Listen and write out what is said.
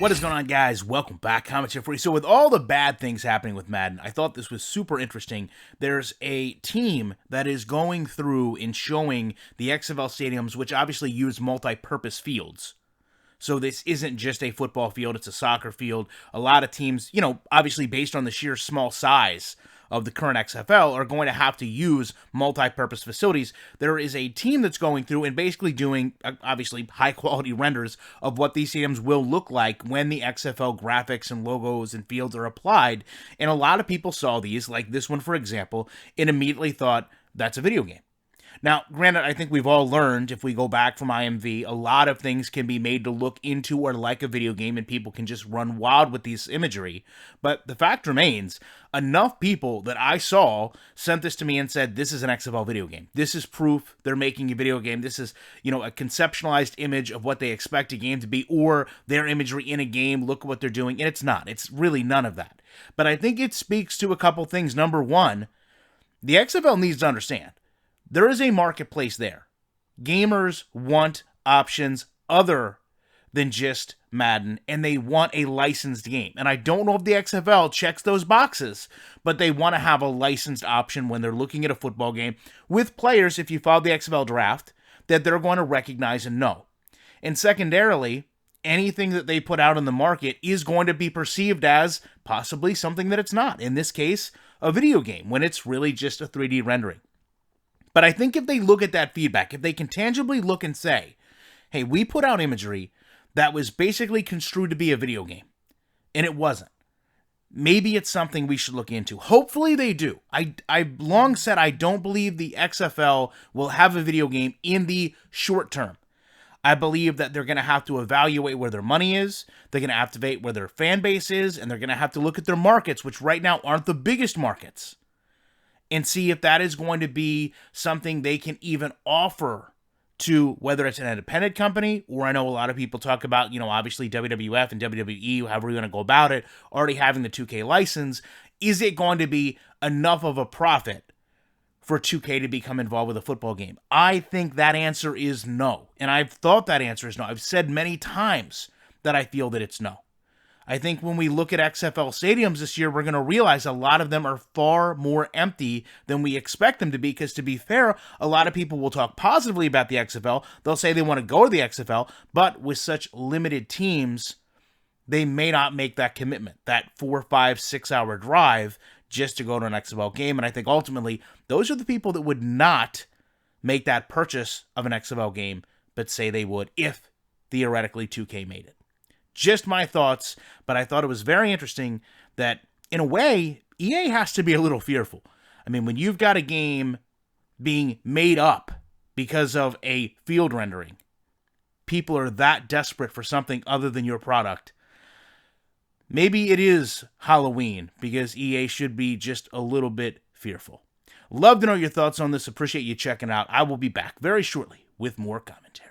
What is going on, guys? Welcome back. Commentary for you. So with all the bad things happening with Madden, I thought this was super interesting. There's a team that is going through and showing the XFL stadiums, which obviously use multi-purpose fields. So this isn't just a football field, it's a soccer field. A lot of teams, obviously based on the sheer small size of the current XFL, are going to have to use multi-purpose facilities. There is a team that's going through and basically doing, obviously, high-quality renders of what these stadiums will look like when the XFL graphics and logos and fields are applied. And a lot of people saw these, like this one, for example, and immediately thought, that's a video game. Now, granted, I think we've all learned, if we go back from IMV, a lot of things can be made to look into or like a video game, and people can just run wild with these imagery. But the fact remains, enough people that I saw sent this to me and said, this is an XFL video game. This is proof they're making a video game. This is, a conceptualized image of what they expect a game to be, or their imagery in a game, look at what they're doing. And it's not. It's really none of that. But I think it speaks to a couple things. Number one, the XFL needs to understand, there is a marketplace there. Gamers want options other than just Madden, and they want a licensed game. And I don't know if the XFL checks those boxes, but they want to have a licensed option when they're looking at a football game with players, if you follow the XFL draft, that they're going to recognize and know. And secondarily, anything that they put out in the market is going to be perceived as possibly something that it's not. In this case, a video game, when it's really just a 3D rendering. But I think if they look at that feedback, if they can tangibly look and say, hey, we put out imagery that was basically construed to be a video game, and it wasn't, maybe it's something we should look into. Hopefully they do. I've long said I don't believe the XFL will have a video game in the short term. I believe that they're going to have to evaluate where their money is, they're going to activate where their fan base is, and they're going to have to look at their markets, which right now aren't the biggest markets, and see if that is going to be something they can even offer to, whether it's an independent company, or I know a lot of people talk about, obviously WWF and WWE, however you want to go about it, already having the 2K license. Is it going to be enough of a profit for 2K to become involved with a football game? I think that answer is no. And I've thought that answer is no. I've said many times that I feel that it's no. I think when we look at XFL stadiums this year, we're going to realize a lot of them are far more empty than we expect them to be, because to be fair, a lot of people will talk positively about the XFL. They'll say they want to go to the XFL, but with such limited teams, they may not make that commitment, that 4, 5, 6 hour drive just to go to an XFL game. And I think ultimately, those are the people that would not make that purchase of an XFL game, but say they would if theoretically 2K made it. Just my thoughts, but I thought it was very interesting that, in a way, EA has to be a little fearful. I mean, when you've got a game being made up because of a field rendering, people are that desperate for something other than your product. Maybe it is Halloween, because EA should be just a little bit fearful. Love to know your thoughts on this. Appreciate you checking out. I will be back very shortly with more commentary.